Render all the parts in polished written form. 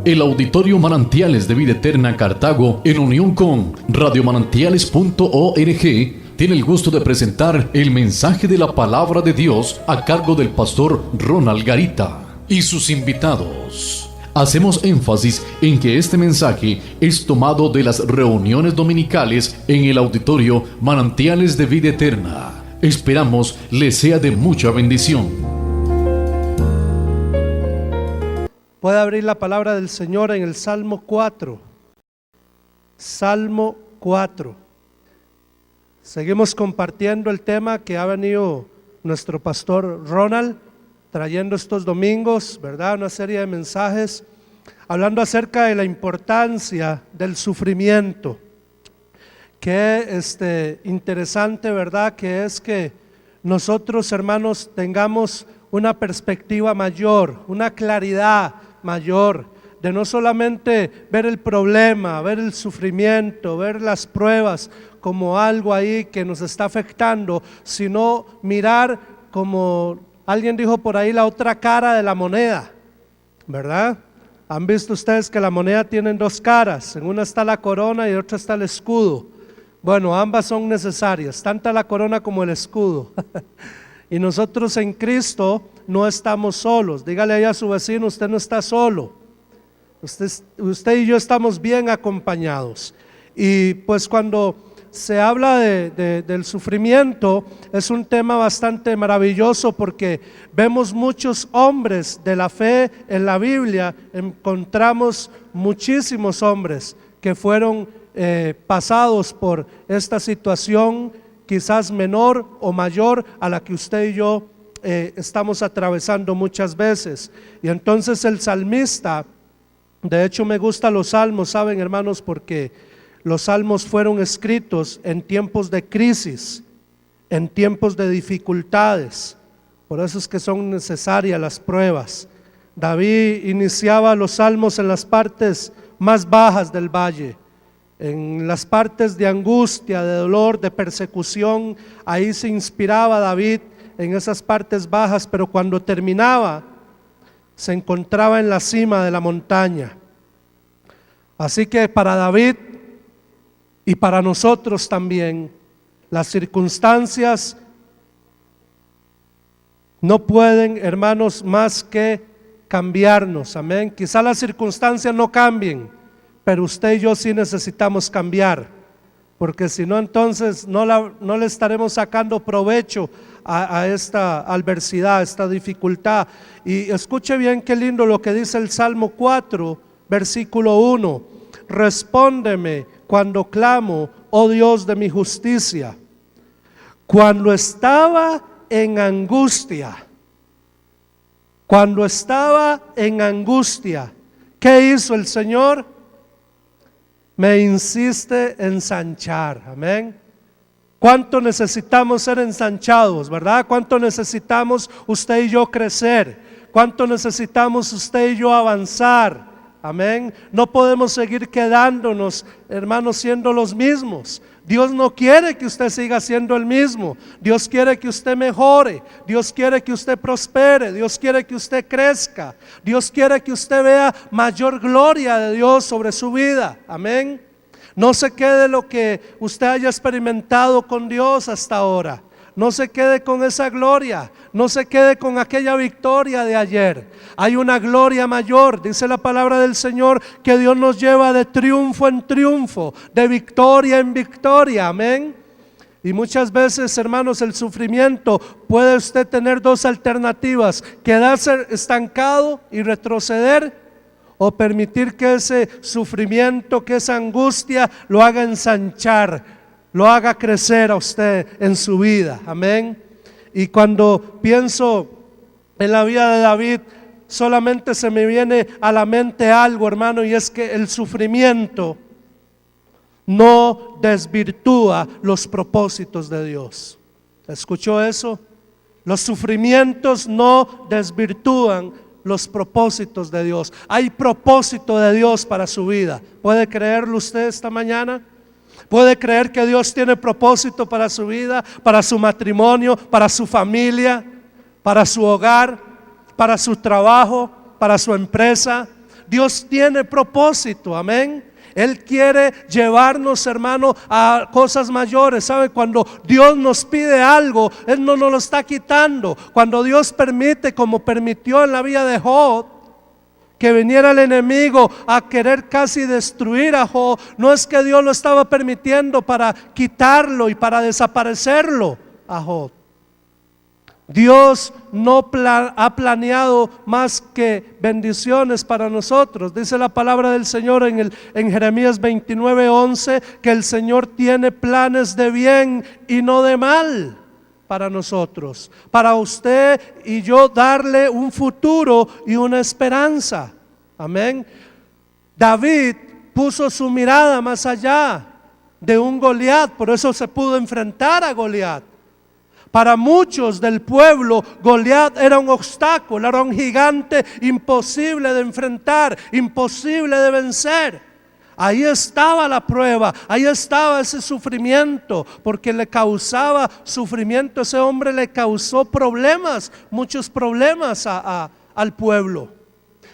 El Auditorio Manantiales de Vida Eterna Cartago, en unión con radiomanantiales.org, tiene el gusto de presentar el mensaje de la Palabra de Dios a cargo del pastor Ronald Garita y sus invitados. Hacemos énfasis en que este mensaje es tomado de las reuniones dominicales en el Auditorio Manantiales de Vida Eterna. Esperamos les sea de mucha bendición. Puede abrir la palabra del Señor en el Salmo 4. Salmo 4. Seguimos compartiendo el tema que ha venido nuestro pastor Ronald trayendo estos domingos, ¿verdad? Una serie de mensajes hablando acerca de la importancia del sufrimiento. Qué interesante, ¿verdad? Que es que nosotros, hermanos, tengamos una perspectiva mayor, una claridad mayor, de no solamente ver el problema, ver el sufrimiento, ver las pruebas como algo ahí que nos está afectando, sino mirar, como alguien dijo por ahí, la otra cara de la moneda, ¿verdad? ¿Han visto ustedes que la moneda tiene dos caras? En una está la corona y en otra está el escudo. Bueno, ambas son necesarias, tanto la corona como el escudo. Y nosotros en Cristo no estamos solos. Dígale ahí a su vecino, usted no está solo. Usted y yo estamos bien acompañados. Y pues cuando se habla del sufrimiento, es un tema bastante maravilloso porque vemos muchos hombres de la fe en la Biblia. Encontramos muchísimos hombres que fueron pasados por esta situación, quizás menor o mayor a la que usted y yo estamos atravesando muchas veces. Y entonces el salmista, de hecho me gustan los salmos, saben hermanos, porque los salmos fueron escritos en tiempos de crisis, en tiempos de dificultades. Por eso es que son necesarias las pruebas. David iniciaba los salmos en las partes más bajas del valle, en las partes de angustia, de dolor, de persecución. Ahí se inspiraba David en esas partes bajas, pero cuando terminaba se encontraba en la cima de la montaña. Así que para David y para nosotros también, las circunstancias no pueden, hermanos, más que cambiarnos. Amén. Quizá las circunstancias no cambien, pero usted y yo sí necesitamos cambiar, porque si no, entonces no le estaremos sacando provecho a esta adversidad, a esta dificultad. Y escuche bien qué lindo lo que dice el Salmo 4, versículo 1. Respóndeme cuando clamo, oh Dios de mi justicia. Cuando estaba en angustia, ¿qué hizo el Señor? Me insiste ensanchar. Amén. ¿Cuánto necesitamos ser ensanchados, verdad? ¿Cuánto necesitamos usted y yo crecer? ¿Cuánto necesitamos usted y yo avanzar? Amén. No podemos seguir quedándonos, hermanos, siendo los mismos. Dios no quiere que usted siga siendo el mismo. Dios quiere que usted mejore. Dios quiere que usted prospere. Dios quiere que usted crezca. Dios quiere que usted vea mayor gloria de Dios sobre su vida. Amén. No se quede lo que usted haya experimentado con Dios hasta ahora. No se quede con esa gloria. No se quede con aquella victoria de ayer. Hay una gloria mayor, dice la palabra del Señor, que Dios nos lleva de triunfo en triunfo, de victoria en victoria. Amén. Y muchas veces, hermanos, el sufrimiento, puede usted tener dos alternativas: quedarse estancado y retroceder, o permitir que ese sufrimiento, que esa angustia lo haga ensanchar, lo haga crecer a usted en su vida. Amén. Y cuando pienso en la vida de David, solamente se me viene a la mente algo, hermano, y es que el sufrimiento no desvirtúa los propósitos de Dios. ¿Escuchó eso? Los sufrimientos no desvirtúan los propósitos de Dios. Hay propósito de Dios para su vida. ¿Puede creerlo usted esta mañana? ¿Puede creer que Dios tiene propósito para su vida, para su matrimonio, para su familia, para su hogar, para su trabajo, para su empresa? Dios tiene propósito, amén. Él quiere llevarnos, hermano, a cosas mayores. ¿Sabe? Cuando Dios nos pide algo, Él no nos lo está quitando. Cuando Dios permite, como permitió en la vida de Job, que viniera el enemigo a querer casi destruir a Job, no es que Dios lo estaba permitiendo para quitarlo y para desaparecerlo a Job. Dios no ha planeado más que bendiciones para nosotros. Dice la palabra del Señor en Jeremías 29:11 que el Señor tiene planes de bien y no de mal para nosotros, para usted y yo darle un futuro y una esperanza. Amén. David puso su mirada más allá de un Goliat, por eso se pudo enfrentar a Goliat. Para muchos del pueblo, Goliat era un obstáculo, era un gigante imposible de enfrentar, imposible de vencer. Ahí estaba la prueba, ahí estaba ese sufrimiento, porque le causaba sufrimiento. Ese hombre le causó problemas, muchos problemas al pueblo.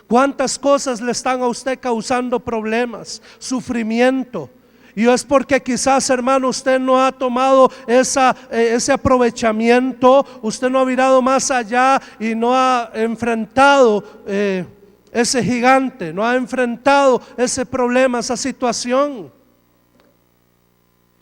¿Cuántas cosas le están a usted causando problemas, sufrimiento? Y es porque quizás, hermano, usted no ha tomado ese aprovechamiento, usted no ha mirado más allá y no ha enfrentado ese gigante, no ha enfrentado ese problema, esa situación.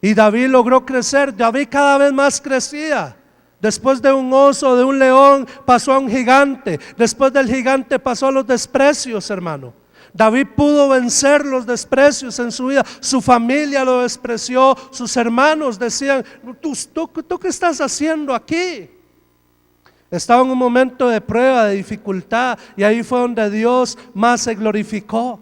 Y David logró crecer, David cada vez más crecía. Después de un oso, de un león, pasó a un gigante. Después del gigante pasó a los desprecios, hermano. David pudo vencer los desprecios en su vida. Su familia lo despreció, sus hermanos decían: ¿Tú qué estás haciendo aquí? Estaba en un momento de prueba, de dificultad, y ahí fue donde Dios más se glorificó.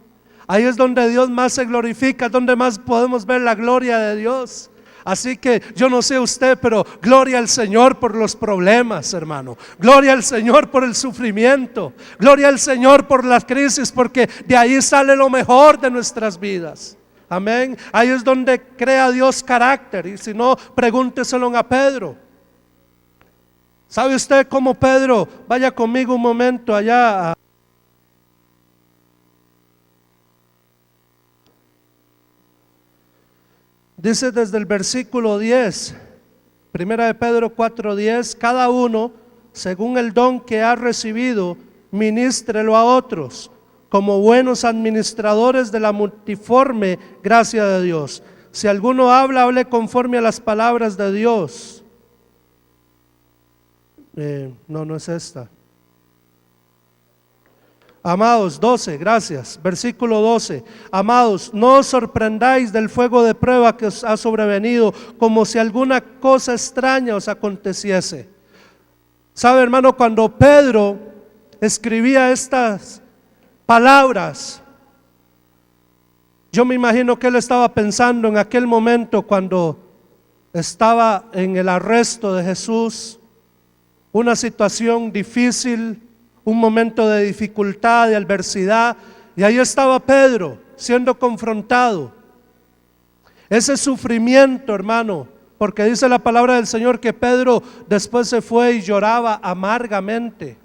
Ahí es donde Dios más se glorifica, donde más podemos ver la gloria de Dios. Así que yo no sé usted, pero gloria al Señor por los problemas, hermano. Gloria al Señor por el sufrimiento. Gloria al Señor por las crisis, porque de ahí sale lo mejor de nuestras vidas. Amén. Ahí es donde crea Dios carácter. Y si no, pregúnteselo a Pedro. ¿Sabe usted cómo Pedro? Vaya conmigo un momento allá dice desde el versículo 10, primera de Pedro 4:10, cada uno según el don que ha recibido, ministrelo a otros, como buenos administradores de la multiforme gracia de Dios. Si alguno habla, hable conforme a las palabras de Dios. No es esta. Amados, 12, gracias, versículo 12. Amados, no os sorprendáis del fuego de prueba que os ha sobrevenido, como si alguna cosa extraña os aconteciese. Sabe, hermano, cuando Pedro escribía estas palabras, yo me imagino que él estaba pensando en aquel momento cuando estaba en el arresto de Jesús, una situación difícil, un momento de dificultad, de adversidad, y ahí estaba Pedro siendo confrontado. Ese sufrimiento, hermano, porque dice la palabra del Señor que Pedro después se fue y lloraba amargamente.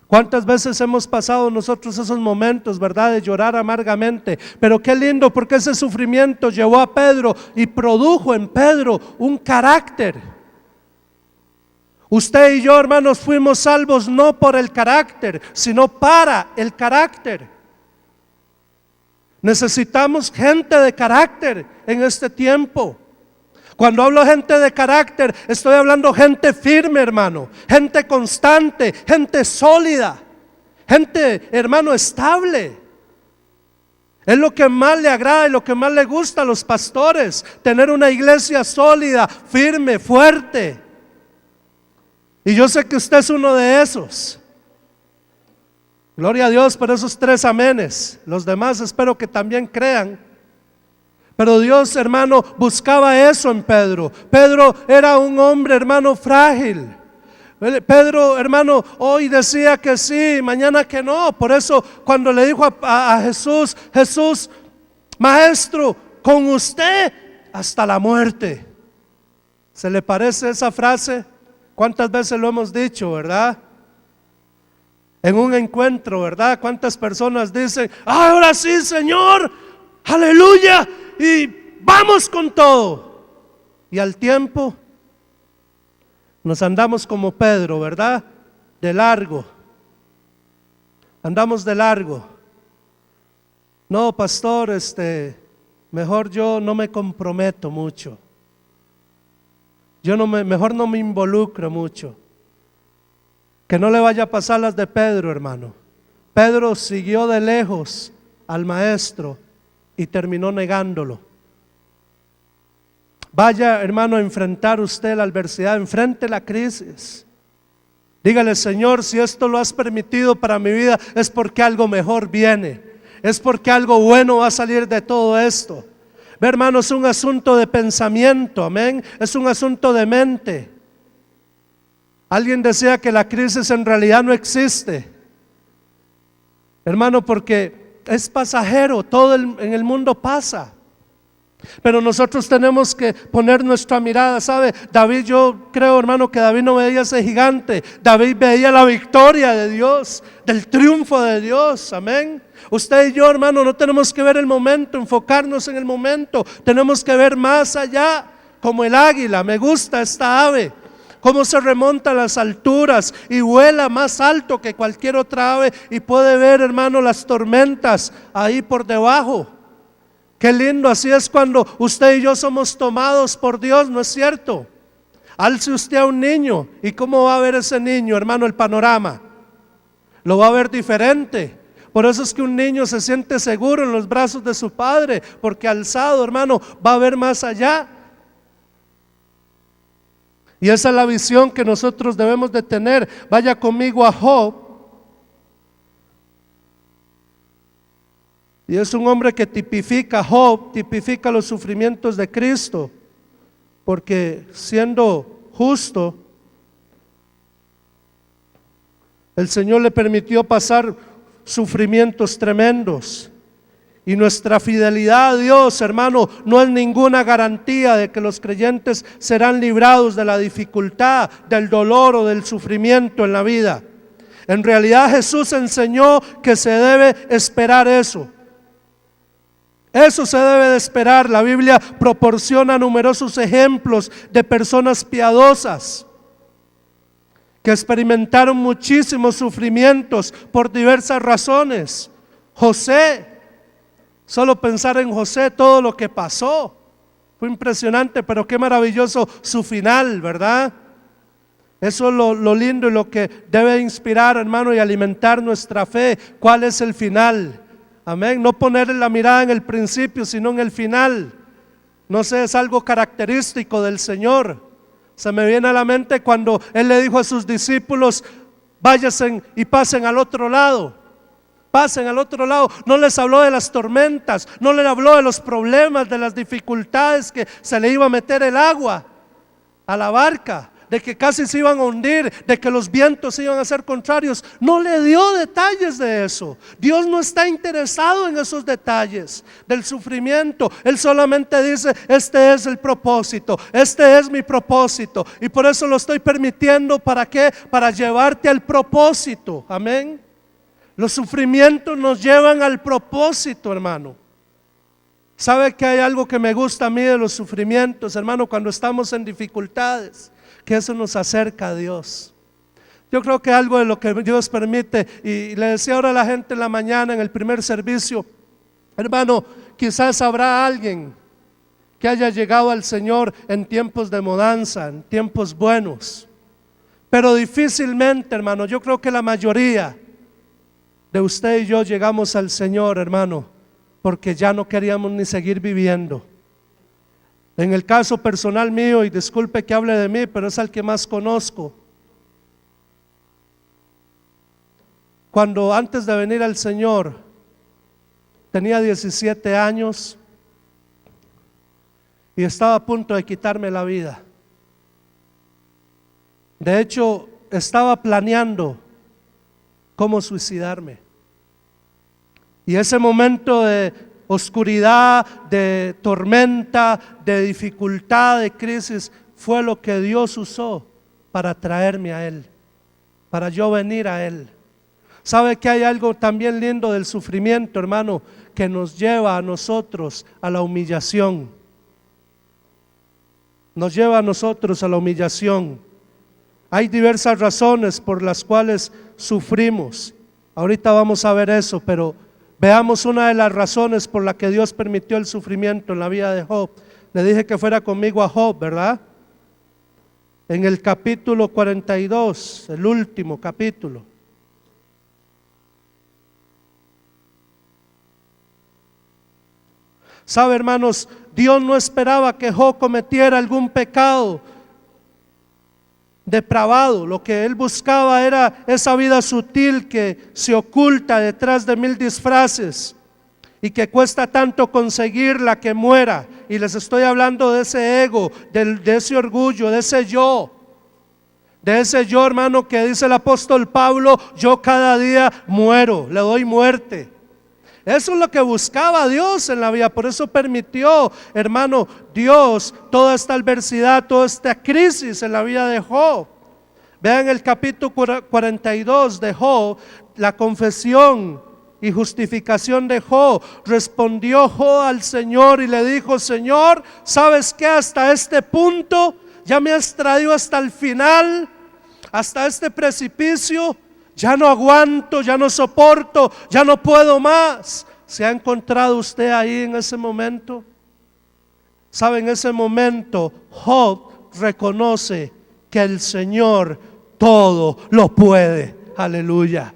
¿Cuántas veces hemos pasado nosotros esos momentos, verdad, de llorar amargamente? Pero qué lindo, porque ese sufrimiento llevó a Pedro y produjo en Pedro un carácter. Usted y yo, hermanos, fuimos salvos no por el carácter, sino para el carácter. Necesitamos gente de carácter en este tiempo. Cuando hablo gente de carácter, estoy hablando gente firme, hermano, gente constante, gente sólida, gente, hermano, estable. Es lo que más le agrada y lo que más le gusta a los pastores, tener una iglesia sólida, firme, fuerte. Y yo sé que usted es uno de esos. Gloria a Dios por esos 3 amenes. Los demás espero que también crean. Pero Dios, hermano, buscaba eso en Pedro. Pedro era un hombre, hermano, frágil. Pedro, hermano, hoy decía que sí, mañana que no. Por eso cuando le dijo a Jesús: Jesús, maestro, con usted hasta la muerte. ¿Se le parece esa frase? ¿Cuántas veces lo hemos dicho, verdad? En un encuentro, ¿verdad? ¿Cuántas personas dicen, ahora sí, Señor, aleluya, y vamos con todo? Y al tiempo nos andamos como Pedro, ¿verdad? De largo. Andamos de largo. No, pastor, mejor yo no me comprometo mucho. Mejor no me involucro mucho. Que no le vaya a pasar las de Pedro, hermano. Pedro siguió de lejos al maestro y terminó negándolo. Vaya, hermano, a enfrentar usted la adversidad, enfrente la crisis. Dígale, Señor, si esto lo has permitido para mi vida, es porque algo mejor viene. Es porque algo bueno va a salir de todo esto. Ve, hermano, es un asunto de pensamiento, amén. Es un asunto de mente. Alguien decía que la crisis en realidad no existe, hermano, porque es pasajero, todo en el mundo pasa. Pero nosotros tenemos que poner nuestra mirada, ¿sabe? David, yo creo, hermano, que David no veía ese gigante. David veía la victoria de Dios, del triunfo de Dios, amén. Usted y yo, hermano, no tenemos que ver el momento, enfocarnos en el momento. Tenemos que ver más allá, como el águila. Me gusta esta ave, cómo se remonta a las alturas y vuela más alto que cualquier otra ave y puede ver, hermano, las tormentas ahí por debajo. Qué lindo, así es cuando usted y yo somos tomados por Dios, ¿no es cierto? Alce usted a un niño y ¿cómo va a ver ese niño, hermano, el panorama? Lo va a ver diferente. Por eso es que un niño se siente seguro en los brazos de su padre, porque alzado, hermano, va a ver más allá. Y esa es la visión que nosotros debemos de tener. Vaya conmigo a Job. Y es un hombre que tipifica, Job tipifica los sufrimientos de Cristo, porque siendo justo, el Señor le permitió pasar sufrimientos tremendos. Y nuestra fidelidad a Dios, hermano, no es ninguna garantía de que los creyentes serán librados de la dificultad, del dolor o del sufrimiento en la vida. En realidad Jesús enseñó que se debe esperar eso. Eso se debe de esperar. La Biblia proporciona numerosos ejemplos de personas piadosas que experimentaron muchísimos sufrimientos por diversas razones. José, solo pensar en José, todo lo que pasó, fue impresionante, pero qué maravilloso su final, ¿verdad? Eso es lo lindo y lo que debe inspirar, hermano, y alimentar nuestra fe. ¿Cuál es el final? Amén, no poner la mirada en el principio, sino en el final. No sé, es algo característico del Señor. Se me viene a la mente cuando Él le dijo a sus discípulos, váyanse y pasen al otro lado. Pasen al otro lado. No les habló de las tormentas, no les habló de los problemas, de las dificultades que se le iba a meter el agua a la barca, de que casi se iban a hundir, de que los vientos iban a ser contrarios. No le dio detalles de eso. Dios no está interesado en esos detalles del sufrimiento. Él solamente dice, este es el propósito, este es mi propósito, y por eso lo estoy permitiendo. ¿Para qué? Para llevarte al propósito. Amén. Los sufrimientos nos llevan al propósito, hermano. ¿Sabe que hay algo que me gusta a mí de los sufrimientos, hermano? Cuando estamos en dificultades, que eso nos acerca a Dios. Yo creo que algo de lo que Dios permite, y le decía ahora a la gente en la mañana en el primer servicio, hermano, quizás habrá alguien que haya llegado al Señor en tiempos de mudanza, en tiempos buenos, pero difícilmente, hermano, yo creo que la mayoría de usted y yo llegamos al Señor, hermano, porque ya no queríamos ni seguir viviendo. En el caso personal mío, y disculpe que hable de mí, pero es al que más conozco. Cuando antes de venir al Señor tenía 17 años y estaba a punto de quitarme la vida. De hecho, estaba planeando cómo suicidarme. Y ese momento de oscuridad, de tormenta, de dificultad, de crisis, fue lo que Dios usó para traerme a Él, para yo venir a Él. ¿Sabe que hay algo también lindo del sufrimiento, hermano? Que nos lleva a nosotros a la humillación. Nos lleva a nosotros a la humillación. Hay diversas razones por las cuales sufrimos. Ahorita vamos a ver eso, pero veamos una de las razones por la que Dios permitió el sufrimiento en la vida de Job. Le dije que fuera conmigo a Job, ¿verdad? En el capítulo 42, el último capítulo. ¿Sabe, hermanos? Dios no esperaba que Job cometiera algún pecado depravado. Lo que él buscaba era esa vida sutil que se oculta detrás de 1000 disfraces y que cuesta tanto conseguirla que muera. Y les estoy hablando de ese ego, de ese orgullo, de ese yo. De ese yo, hermano, que dice el apóstol Pablo: yo cada día muero, le doy muerte. Eso es lo que buscaba Dios en la vida. Por eso permitió, hermano, Dios toda esta adversidad, toda esta crisis en la vida de Job. Vean el capítulo 42 de Job, la confesión y justificación de Job. Respondió Job al Señor y le dijo: Señor, ¿sabes qué? Hasta este punto ya me has traído hasta el final, hasta este precipicio. Ya no aguanto, ya no soporto, ya no puedo más. ¿Se ha encontrado usted ahí en ese momento? ¿Sabe? En ese momento Job reconoce que el Señor todo lo puede. Aleluya.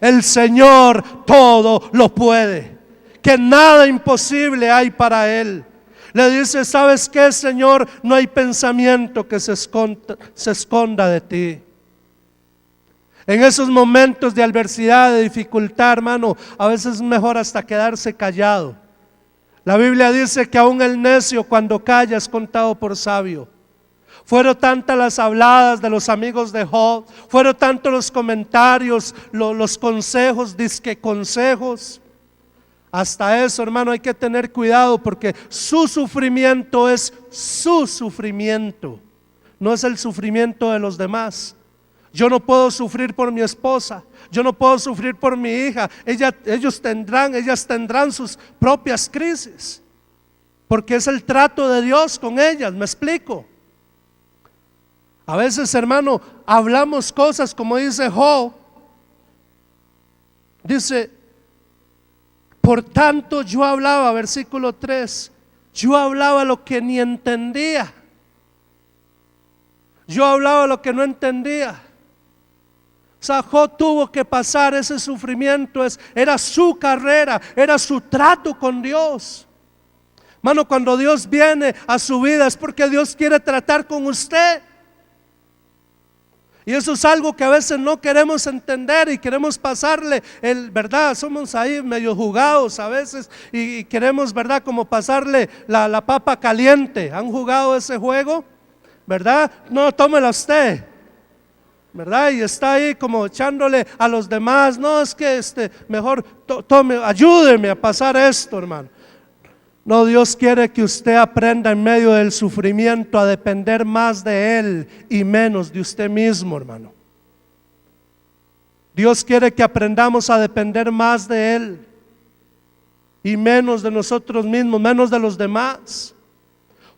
El Señor todo lo puede, que nada imposible hay para Él. Le dice: ¿sabes qué, Señor? No hay pensamiento que se esconda de ti. En esos momentos de adversidad, de dificultad, hermano, a veces es mejor hasta quedarse callado. La Biblia dice que aún el necio cuando calla es contado por sabio. Fueron tantas las habladas de los amigos de Job, fueron tantos los comentarios, los consejos, disque consejos. Hasta eso, hermano, hay que tener cuidado, porque su sufrimiento es su sufrimiento, no es el sufrimiento de los demás. Yo no puedo sufrir por mi esposa, yo no puedo sufrir por mi hija. Ellas tendrán sus propias crisis, porque es el trato de Dios con ellas. ¿Me explico? A veces, hermano, hablamos cosas como dice Job. Dice: por tanto yo hablaba, versículo 3, yo hablaba lo que ni entendía. Yo hablaba lo que no entendía. O sea, Job tuvo que pasar ese sufrimiento, era su carrera, era su trato con Dios. Hermano, cuando Dios viene a su vida es porque Dios quiere tratar con usted. Y eso es algo que a veces no queremos entender y queremos pasarle ¿verdad? Somos ahí medio jugados a veces y queremos, ¿verdad? Como pasarle la papa caliente. ¿Han jugado ese juego? ¿Verdad? No, tómela usted, ¿verdad? Y está ahí como echándole a los demás: no, es que mejor tome, ayúdeme a pasar esto, hermano. No, Dios quiere que usted aprenda en medio del sufrimiento a depender más de Él y menos de usted mismo, hermano. Dios quiere que aprendamos a depender más de Él y menos de nosotros mismos, menos de los demás.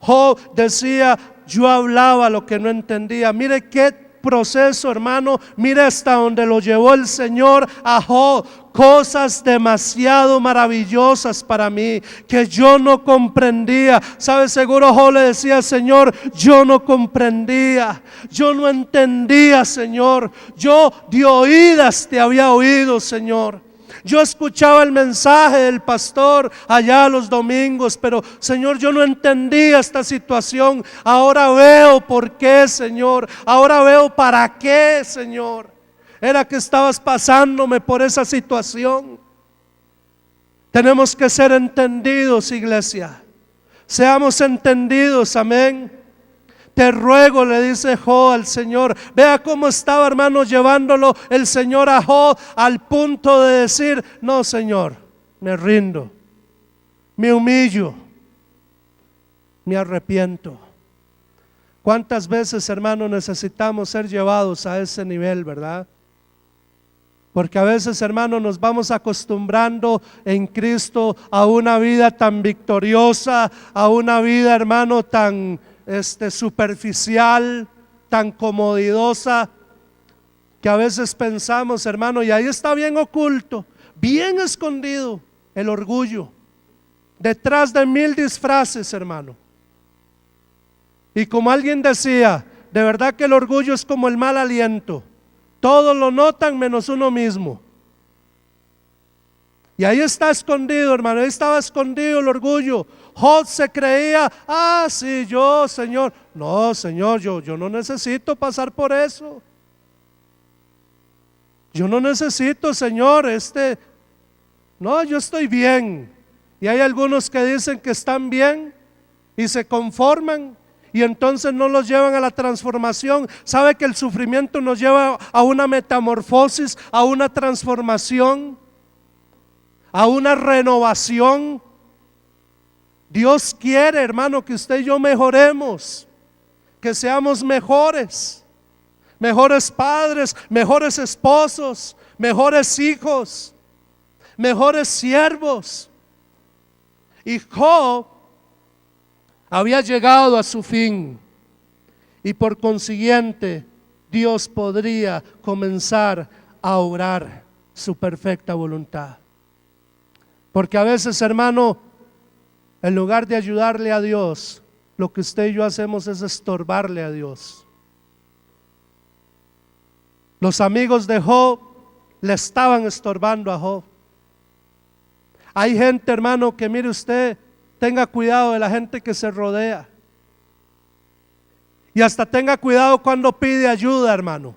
Job decía: yo hablaba lo que no entendía. Mire qué proceso, hermano. Mire hasta donde lo llevó el Señor a Job. Cosas demasiado maravillosas para mí que yo no comprendía. ¿Sabe? Seguro Job le decía: Señor, yo no comprendía, yo no entendía, Señor. Yo de oídas te había oído, Señor. Yo escuchaba el mensaje del pastor allá los domingos, pero Señor, yo no entendía esta situación. Ahora veo por qué, Señor. Ahora veo para qué, Señor. Era que estabas pasándome por esa situación. Tenemos que ser entendidos, iglesia. Seamos entendidos, amén. Te ruego, le dice Job al Señor. Vea cómo estaba, hermano, llevándolo el Señor a Job al punto de decir: no, Señor, me rindo, me humillo, me arrepiento. ¿Cuántas veces, hermano, necesitamos ser llevados a ese nivel, verdad? Porque a veces, hermano, nos vamos acostumbrando en Cristo a una vida tan victoriosa, a una vida, hermano, tan superficial, tan comodidosa, que a veces pensamos, hermano, y ahí está bien oculto, bien escondido el orgullo, detrás de 1000 disfraces, hermano. Y como alguien decía, de verdad que el orgullo es como el mal aliento, todos lo notan menos uno mismo. Y ahí está escondido, hermano, ahí estaba escondido el orgullo. Job se creía, sí, yo, Señor. No, Señor, yo no necesito pasar por eso. Yo no necesito, Señor, no, yo estoy bien. Y hay algunos que dicen que están bien y se conforman, y entonces no los llevan a la transformación. Sabe que el sufrimiento nos lleva a una metamorfosis, a una transformación, a una renovación. Dios quiere, hermano, que usted y yo mejoremos, que seamos mejores, mejores padres, mejores esposos, mejores hijos, mejores siervos. Y Job había llegado a su fin, y por consiguiente Dios podría comenzar a obrar su perfecta voluntad. Porque a veces, hermano, en lugar de ayudarle a Dios, lo que usted y yo hacemos es estorbarle a Dios. Los amigos de Job le estaban estorbando a Job. Hay gente, hermano, que mire usted, tenga cuidado de la gente que se rodea. Y hasta tenga cuidado cuando pide ayuda, hermano.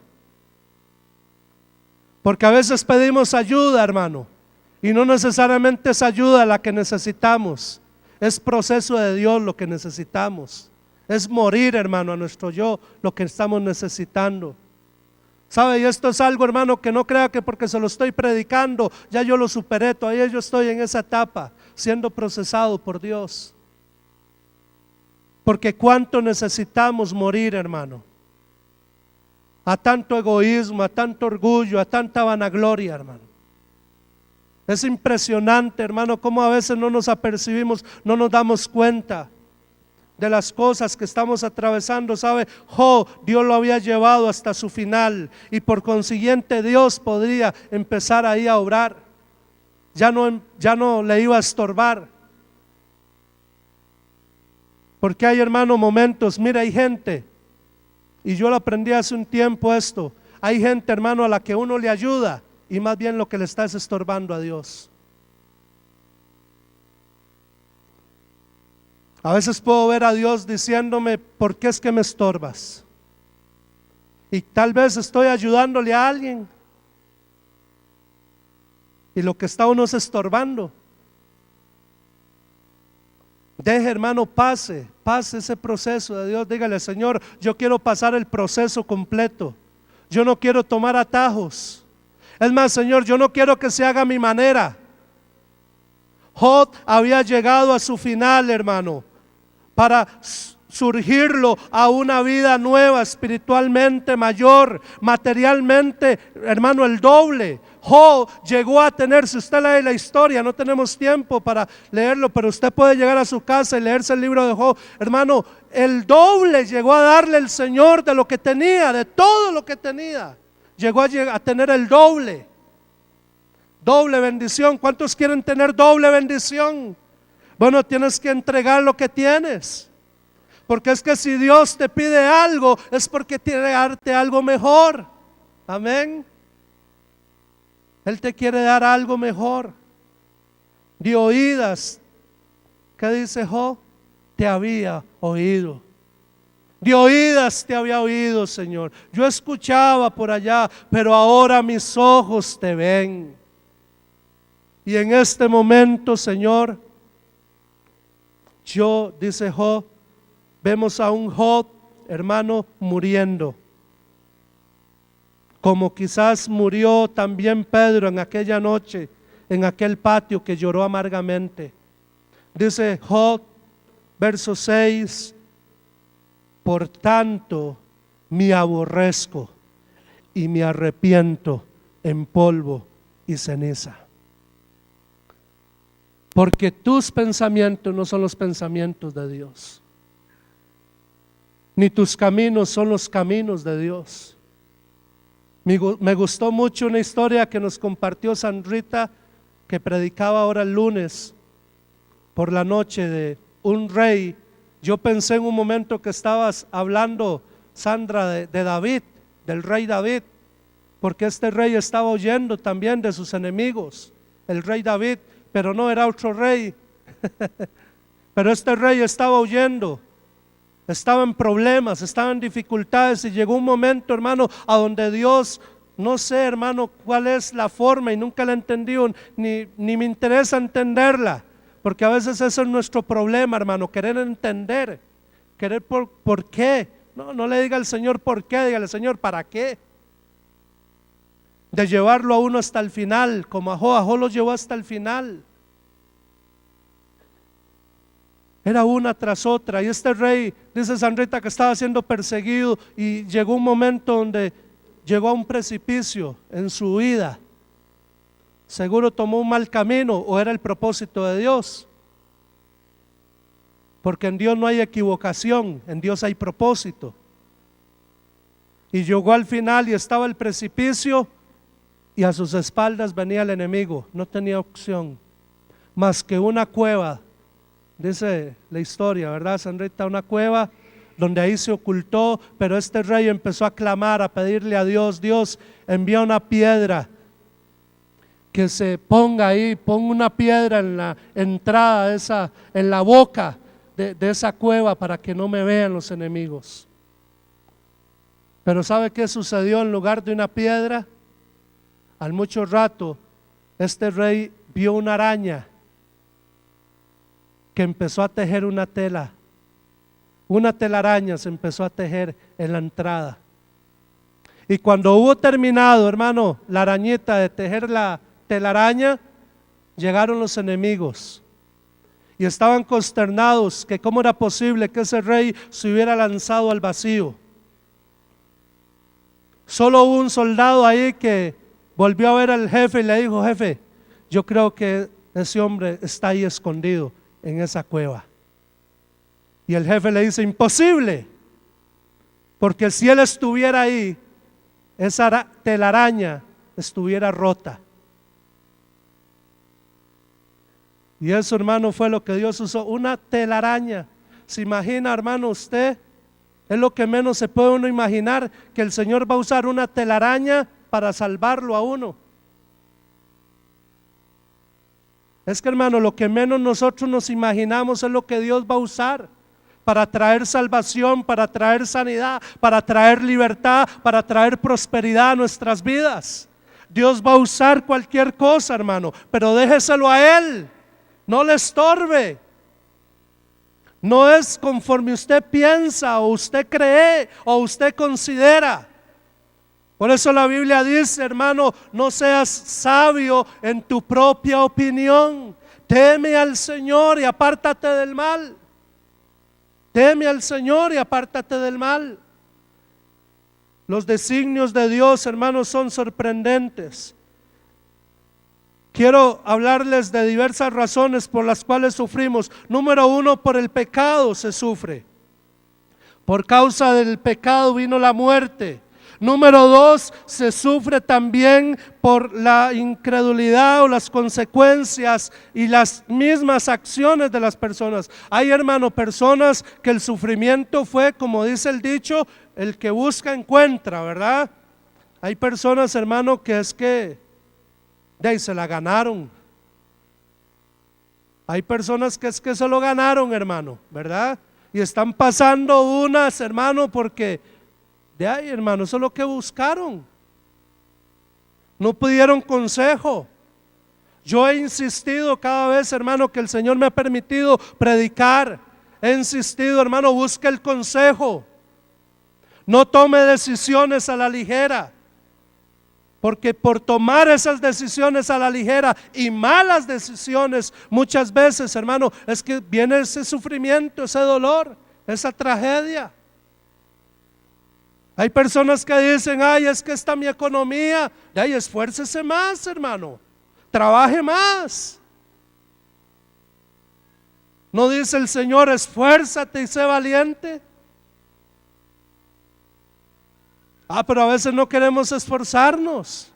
Porque a veces pedimos ayuda, hermano, y no necesariamente es ayuda la que necesitamos. Es proceso de Dios lo que necesitamos. Es morir, hermano, a nuestro yo, lo que estamos necesitando. ¿Sabe? Y esto es algo, hermano, que no crea que porque se lo estoy predicando, ya yo lo superé. Todavía yo estoy en esa etapa, siendo procesado por Dios. Porque cuánto necesitamos morir, hermano, a tanto egoísmo, a tanto orgullo, a tanta vanagloria, hermano. Es impresionante, hermano, cómo a veces no nos apercibimos, no nos damos cuenta de las cosas que estamos atravesando. ¿Sabe? Job, Dios lo había llevado hasta su final, y por consiguiente Dios podría empezar ahí a obrar. Ya no le iba a estorbar. Porque hay, hermano, momentos, mira, hay gente, y yo lo aprendí hace un tiempo esto, hay gente, hermano, a la que uno le ayuda, y más bien lo que le está es estorbando a Dios. A veces puedo ver a Dios diciéndome, ¿por qué es que me estorbas? Y tal vez estoy ayudándole a alguien, y lo que está uno es estorbando. Deje, hermano, pase ese proceso de Dios. Dígale, Señor, yo quiero pasar el proceso completo. Yo no quiero tomar atajos. Es más, Señor, yo no quiero que se haga a mi manera. Job había llegado a su final, hermano, para surgirlo a una vida nueva, espiritualmente mayor, materialmente, hermano, el doble. Job llegó a tener, si usted lee la historia, no tenemos tiempo para leerlo, pero usted puede llegar a su casa y leerse el libro de Job, hermano, el doble llegó a darle el Señor de lo que tenía, de todo lo que tenía. Llegó a tener el doble bendición. ¿Cuántos quieren tener doble bendición? Bueno, tienes que entregar lo que tienes, porque es que si Dios te pide algo, es porque quiere darte algo mejor. Amén. Él te quiere dar algo mejor. De oídas, ¿qué dice Job? Te había oído. De oídas te había oído, Señor. Yo escuchaba por allá, pero ahora mis ojos te ven. Y en este momento, Señor, dice Job, vemos a un Job, hermano, muriendo, como quizás murió también Pedro en aquella noche, en aquel patio que lloró amargamente. Dice Job, verso 6, por tanto me aborrezco y me arrepiento en polvo y ceniza. Porque tus pensamientos no son los pensamientos de Dios, ni tus caminos son los caminos de Dios. Me gustó mucho una historia que nos compartió Sandrita, que predicaba ahora el lunes por la noche, de un rey. Yo pensé en un momento que estabas hablando, Sandra, de David, del rey David, porque este rey estaba huyendo también de sus enemigos, el rey David, pero no era otro rey. Pero este rey estaba huyendo, estaba en problemas, estaba en dificultades, y llegó un momento, hermano, a donde Dios, no sé, hermano, cuál es la forma, y nunca la he entendido, ni me interesa entenderla, porque a veces eso es nuestro problema, hermano, querer entender, querer por qué. No le diga al Señor por qué, dígale: Señor, ¿para qué? De llevarlo a uno hasta el final, como a Jó lo llevó hasta el final. Era una tras otra, y este rey, dice Sandrita, que estaba siendo perseguido, y llegó un momento donde llegó a un precipicio en su huida. Seguro tomó un mal camino, o era el propósito de Dios, porque en Dios no hay equivocación, en Dios hay propósito. Y llegó al final y estaba el precipicio, y a sus espaldas venía el enemigo. No tenía opción más que una cueva, dice la historia, ¿verdad, Sandrita? Una cueva donde ahí se ocultó. Pero este rey empezó a clamar, a pedirle a Dios: Dios, envía una piedra, que se ponga ahí, ponga una piedra en la entrada de esa, en la boca de esa cueva, para que no me vean los enemigos. Pero ¿sabe qué sucedió? En lugar de una piedra, al mucho rato, este rey vio una araña que empezó a tejer una tela. Una telaraña se empezó a tejer en la entrada. Y cuando hubo terminado, hermano, la arañita de tejer la telaraña, llegaron los enemigos y estaban consternados, que cómo era posible que ese rey se hubiera lanzado al vacío. Solo hubo un soldado ahí que volvió a ver al jefe y le dijo: jefe, yo creo que ese hombre está ahí escondido en esa cueva. Y el jefe le dice: imposible, porque si él estuviera ahí, esa telaraña estuviera rota. Y eso, hermano, fue lo que Dios usó, una telaraña. ¿Se imagina, hermano, usted? Es lo que menos se puede uno imaginar, que el Señor va a usar una telaraña para salvarlo a uno. Es que, hermano, lo que menos nosotros nos imaginamos es lo que Dios va a usar para traer salvación, para traer sanidad, para traer libertad, para traer prosperidad a nuestras vidas. Dios va a usar cualquier cosa, hermano, pero déjeselo a Él, no le estorbe. No es conforme usted piensa, o usted cree, o usted considera. Por eso la Biblia dice, hermano: no seas sabio en tu propia opinión. Teme al Señor y apártate del mal. Teme al Señor y apártate del mal. Los designios de Dios, hermanos, son sorprendentes. Quiero hablarles de diversas razones por las cuales sufrimos. Número uno, por el pecado se sufre. Por causa del pecado vino la muerte. Número dos, se sufre también por la incredulidad o las consecuencias y las mismas acciones de las personas. Hay, hermano, personas que el sufrimiento fue, como dice el dicho, el que busca encuentra, ¿verdad? Hay personas, hermano, que es que de ahí se la ganaron. Hay personas que es que se lo ganaron, hermano, ¿verdad? Y están pasando unas, hermano, porque de ahí, hermano, eso es lo que buscaron. No pidieron consejo. Yo he insistido cada vez, hermano, que el Señor me ha permitido predicar. He insistido, hermano, busque el consejo. No tome decisiones a la ligera. Porque por tomar esas decisiones a la ligera y malas decisiones, muchas veces, hermano, es que viene ese sufrimiento, ese dolor, esa tragedia. Hay personas que dicen, ay, es que está mi economía. Ay, esfuércese más, hermano. Trabaje más. ¿No dice el Señor, esfuérzate y sé valiente? Pero a veces no queremos esforzarnos.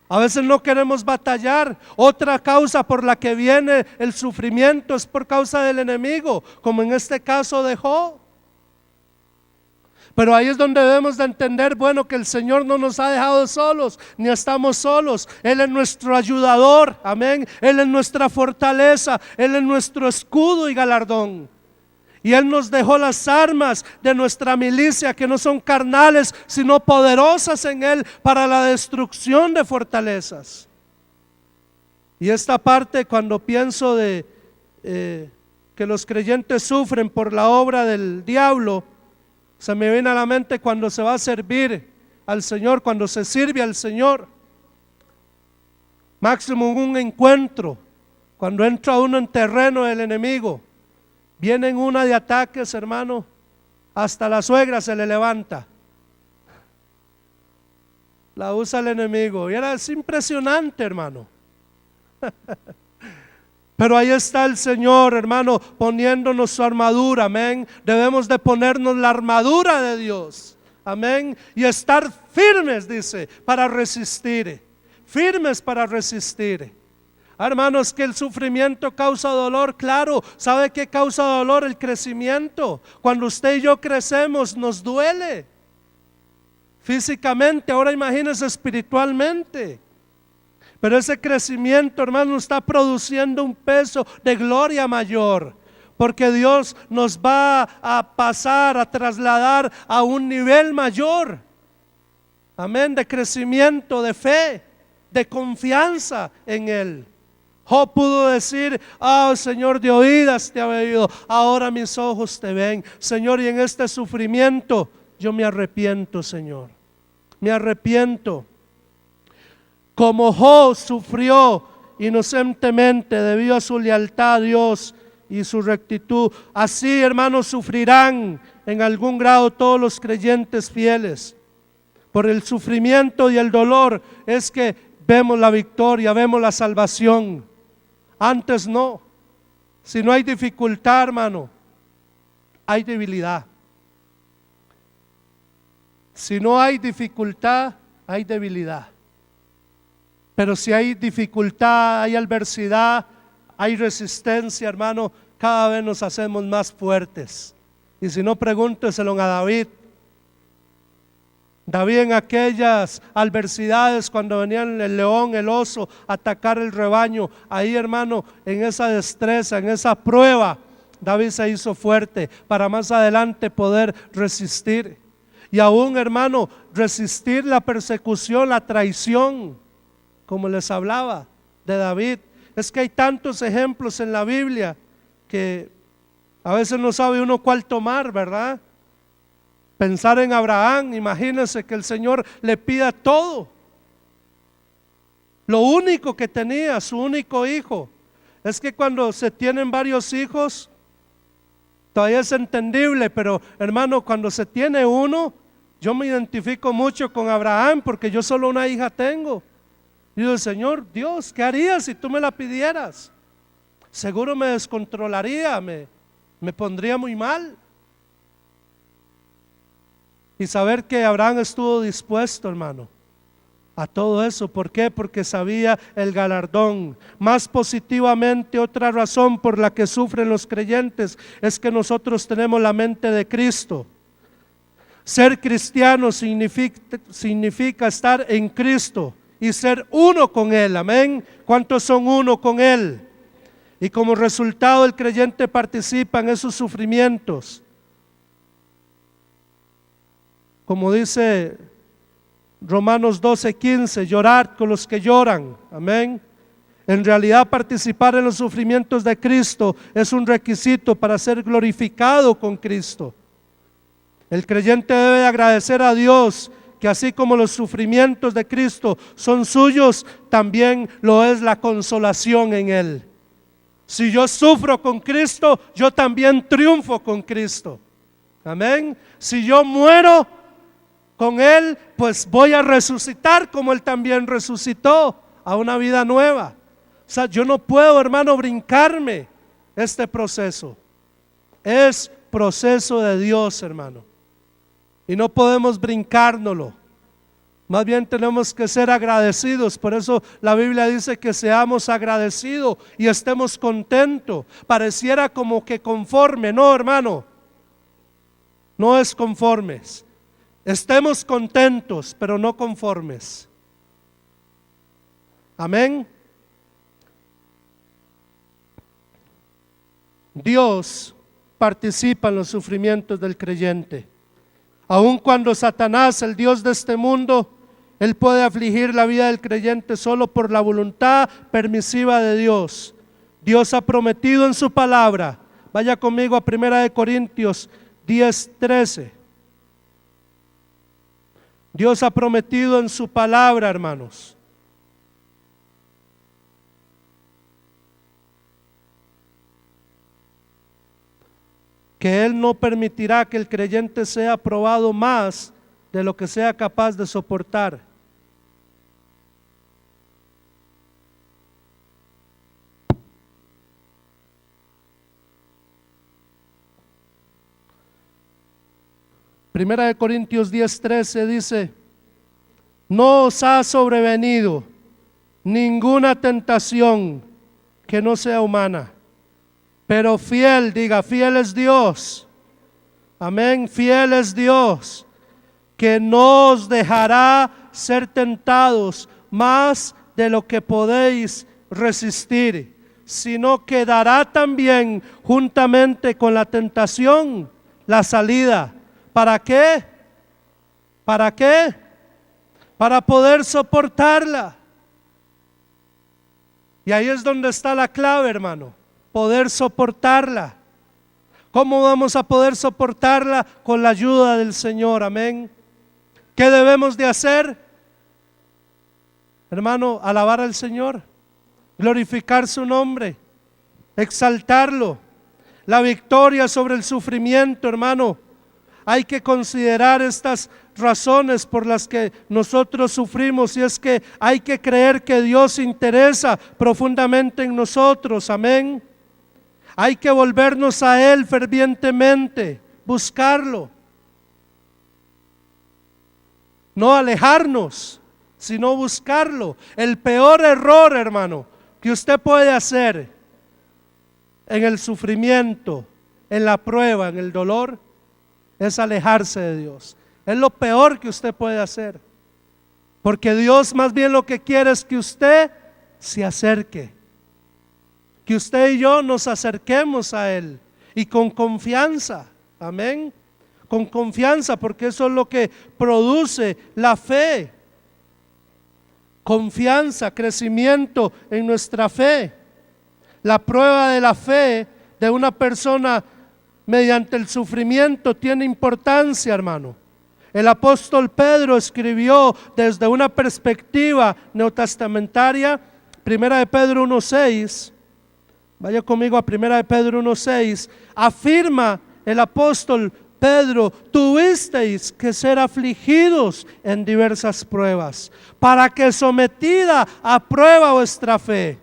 A veces no queremos batallar. Otra causa por la que viene el sufrimiento es por causa del enemigo, como en este caso de Job. Pero ahí es donde debemos de entender, bueno, que el Señor no nos ha dejado solos, ni estamos solos. Él es nuestro ayudador, amén. Él es nuestra fortaleza, Él es nuestro escudo y galardón. Y Él nos dejó las armas de nuestra milicia, que no son carnales, sino poderosas en Él para la destrucción de fortalezas. Y esta parte, cuando pienso de que los creyentes sufren por la obra del diablo, se me viene a la mente cuando se va a servir al Señor, cuando se sirve al Señor. Máximo en un encuentro, cuando entra uno en terreno del enemigo, vienen una de ataques, hermano, hasta la suegra se le levanta. La usa el enemigo y es impresionante, hermano. Pero ahí está el Señor, hermano, poniéndonos su armadura, amén. Debemos de ponernos la armadura de Dios, amén. Y estar firmes, dice, para resistir. Firmes para resistir. Hermanos, que el sufrimiento causa dolor, claro. ¿Sabe qué causa dolor? El crecimiento. Cuando usted y yo crecemos, nos duele físicamente, ahora imagínese espiritualmente. Pero ese crecimiento, hermano, está produciendo un peso de gloria mayor, porque Dios nos va a pasar, a trasladar a un nivel mayor, amén, de crecimiento, de fe, de confianza en Él. Job pudo decir, Señor, de oídas te había oído, ahora mis ojos te ven. Señor, y en este sufrimiento yo me arrepiento, Señor, me arrepiento. Como Job sufrió inocentemente debido a su lealtad a Dios y su rectitud, así, hermanos, sufrirán en algún grado todos los creyentes fieles. Por el sufrimiento y el dolor es que vemos la victoria, vemos la salvación. Antes no. Si no hay dificultad, hermano, hay debilidad. Si no hay dificultad, hay debilidad. Pero si hay dificultad, hay adversidad, hay resistencia, hermano, cada vez nos hacemos más fuertes. Y si no, pregúnteselo a David. David, en aquellas adversidades, cuando venían el león, el oso a atacar el rebaño, ahí, hermano, en esa destreza, en esa prueba, David se hizo fuerte para más adelante poder resistir. Y aún, hermano, resistir la persecución, la traición, como les hablaba de David. Es que hay tantos ejemplos en la Biblia que a veces no sabe uno cuál tomar, ¿verdad? Pensar en Abraham, imagínense que el Señor le pida todo, lo único que tenía, su único hijo. Es que cuando se tienen varios hijos, todavía es entendible, pero hermano, cuando se tiene uno, yo me identifico mucho con Abraham, porque yo solo una hija tengo. Y digo, Señor Dios, ¿qué harías si tú me la pidieras? Seguro me descontrolaría, me pondría muy mal. Y saber que Abraham estuvo dispuesto, hermano, a todo eso. ¿Por qué? Porque sabía el galardón. Más positivamente, otra razón por la que sufren los creyentes es que nosotros tenemos la mente de Cristo. Ser cristiano significa estar en Cristo y ser uno con Él, amén. ¿Cuántos son uno con Él? Y como resultado el creyente participa en esos sufrimientos. Como dice Romanos 12:15, llorad con los que lloran, amén. En realidad participar en los sufrimientos de Cristo es un requisito para ser glorificado con Cristo. El creyente debe agradecer a Dios que así como los sufrimientos de Cristo son suyos, también lo es la consolación en Él. Si yo sufro con Cristo, yo también triunfo con Cristo, amén. Si yo muero, con Él, pues voy a resucitar como Él también resucitó a una vida nueva. O sea, yo no puedo, hermano, brincarme este proceso. Es proceso de Dios, hermano, y no podemos brincárnoslo. Más bien tenemos que ser agradecidos. Por eso la Biblia dice que seamos agradecidos y estemos contentos. Pareciera como que conforme. No, hermano, no es conformes. Estemos contentos, pero no conformes. Amén. Dios participa en los sufrimientos del creyente. Aun cuando Satanás, el Dios de este mundo, él puede afligir la vida del creyente solo por la voluntad permisiva de Dios. Dios ha prometido en su palabra. Vaya conmigo a 1 Corintios 10:13. Dios ha prometido en su palabra, hermanos, que Él no permitirá que el creyente sea probado más de lo que sea capaz de soportar. Primera de Corintios 10:13 dice: no os ha sobrevenido ninguna tentación que no sea humana, pero fiel, diga, fiel es Dios. Amén, fiel es Dios, que no os dejará ser tentados más de lo que podéis resistir, sino que dará también juntamente con la tentación la salida. ¿Para qué? ¿Para qué? Para poder soportarla. Y ahí es donde está la clave, hermano. Poder soportarla. ¿Cómo vamos a poder soportarla? Con la ayuda del Señor, amén. ¿Qué debemos de hacer? Hermano, alabar al Señor, glorificar su nombre, exaltarlo. La victoria sobre el sufrimiento, hermano. Hay que considerar estas razones por las que nosotros sufrimos, y es que hay que creer que Dios se interesa profundamente en nosotros, amén. Hay que volvernos a Él fervientemente, buscarlo, no alejarnos, sino buscarlo. El peor error, hermano, que usted puede hacer en el sufrimiento, en la prueba, en el dolor, es alejarse de Dios. Es lo peor que usted puede hacer, porque Dios más bien lo que quiere es que usted se acerque, que usted y yo nos acerquemos a Él, y con confianza, amén, con confianza, porque eso es lo que produce la fe. Confianza, crecimiento en nuestra fe. La prueba de la fe de una persona mediante el sufrimiento tiene importancia, hermano. El apóstol Pedro escribió desde una perspectiva neotestamentaria, 1 de Pedro 1:6. Vaya conmigo a 1 de Pedro 1:6. Afirma el apóstol Pedro: tuvisteis que ser afligidos en diversas pruebas, para que sometida a prueba vuestra fe,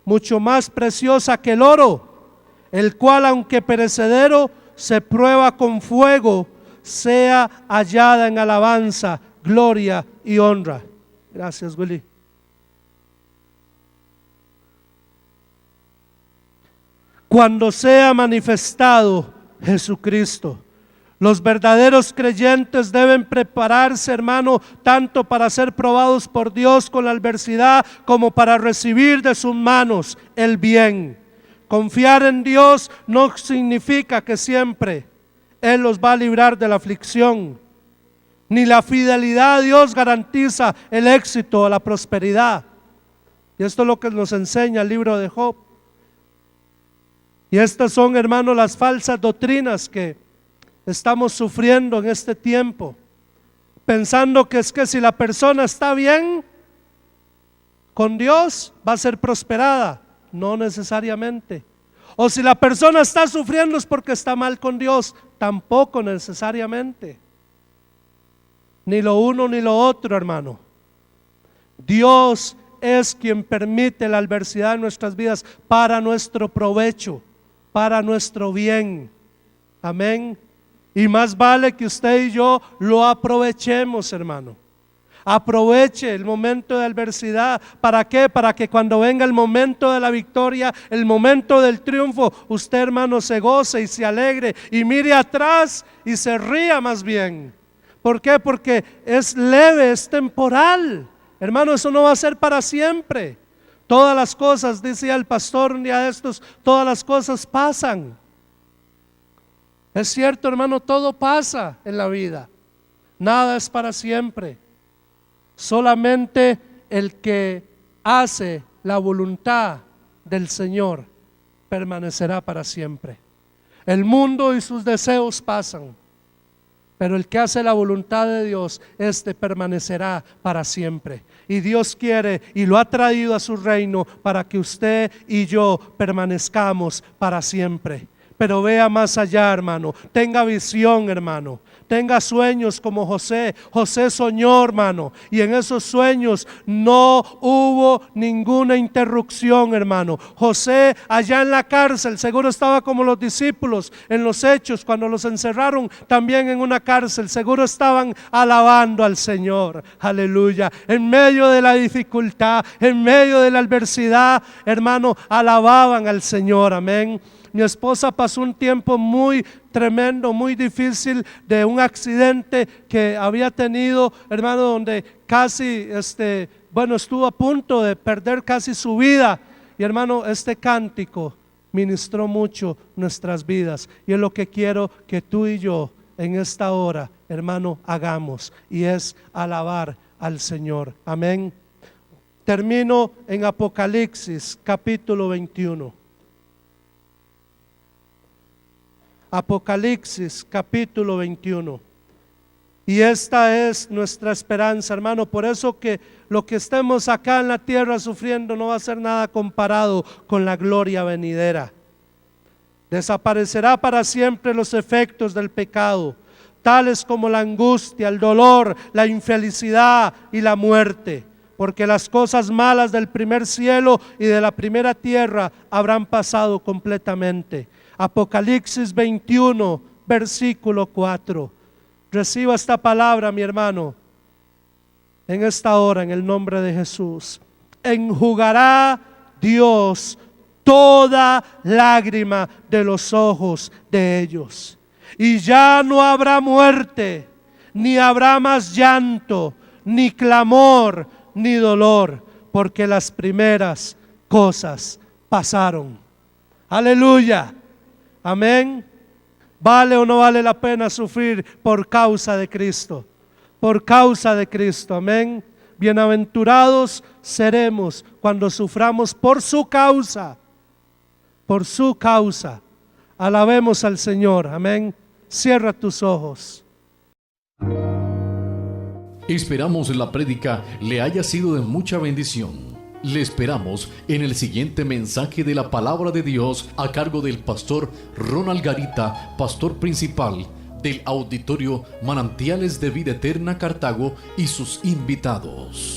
mucho más preciosa que el oro, el cual aunque perecedero se prueba con fuego, sea hallada en alabanza, gloria y honra. Gracias, Willy. Cuando sea manifestado Jesucristo. Los verdaderos creyentes deben prepararse, hermano, tanto para ser probados por Dios con la adversidad, como para recibir de sus manos el bien. Confiar en Dios no significa que siempre Él los va a librar de la aflicción, ni la fidelidad a Dios garantiza el éxito o la prosperidad. Y esto es lo que nos enseña el libro de Job. Y estas son, hermano, las falsas doctrinas que estamos sufriendo en este tiempo, pensando que es que si la persona está bien con Dios va a ser prosperada. No necesariamente. O si la persona está sufriendo es porque está mal con Dios. Tampoco necesariamente. ni lo uno ni lo otro, hermano. Dios es quien permite la adversidad en nuestras vidas para nuestro provecho, para nuestro bien. Amén. Y más vale que usted y yo lo aprovechemos, hermano. Aproveche el momento de adversidad. ¿Para qué? Para que cuando venga el momento de la victoria, el momento del triunfo, usted, hermano, se goce y se alegre y mire atrás y se ría más bien. ¿Por qué? Porque es leve, es temporal. Hermano, eso no va a ser para siempre. Todas las cosas, decía el pastor un día de estos, todas las cosas pasan. Es cierto, hermano, todo pasa en la vida. Nada es para siempre. Solamente el que hace la voluntad del Señor permanecerá para siempre. El mundo y sus deseos pasan, pero el que hace la voluntad de Dios, este permanecerá para siempre. Y Dios quiere y lo ha traído a su reino para que usted y yo permanezcamos para siempre. Pero vea más allá, hermano. Tenga visión, hermano. Tenga sueños como José. José soñó, hermano, y en esos sueños no hubo ninguna interrupción, hermano. José allá en la cárcel seguro estaba como los discípulos en los Hechos cuando los encerraron también en una cárcel. Seguro estaban alabando al Señor. Aleluya. En medio de la dificultad, en medio de la adversidad, hermano, alababan al Señor. Amén. Mi esposa pasó un tiempo muy tremendo, muy difícil, de un accidente que había tenido, hermano, donde casi, estuvo a punto de perder casi su vida. Y hermano, este cántico ministró mucho nuestras vidas. Y es lo que quiero que tú y yo en esta hora, hermano, hagamos. Y es alabar al Señor. Amén. Termino en Apocalipsis capítulo 21. Apocalipsis capítulo 21. Y esta es nuestra esperanza, hermano. Por eso que lo que estemos acá en la tierra sufriendo no va a ser nada comparado con la gloria venidera. Desaparecerá para siempre los efectos del pecado, tales como la angustia, el dolor, la infelicidad y la muerte, porque las cosas malas del primer cielo y de la primera tierra habrán pasado completamente. Apocalipsis 21, versículo 4. Reciba esta palabra, mi hermano, en esta hora, en el nombre de Jesús. Enjugará Dios toda lágrima de los ojos de ellos, y ya no habrá muerte, ni habrá más llanto, ni clamor, ni dolor, porque las primeras cosas pasaron. Aleluya. Amén. ¿Vale o no vale la pena sufrir por causa de Cristo? Por causa de Cristo. Amén. Bienaventurados seremos cuando suframos por su causa. Por su causa. Alabemos al Señor. Amén. Cierra tus ojos. Esperamos la prédica le haya sido de mucha bendición. Le esperamos en el siguiente mensaje de la palabra de Dios a cargo del pastor Ronald Garita, pastor principal del Auditorio Manantiales de Vida Eterna Cartago y sus invitados.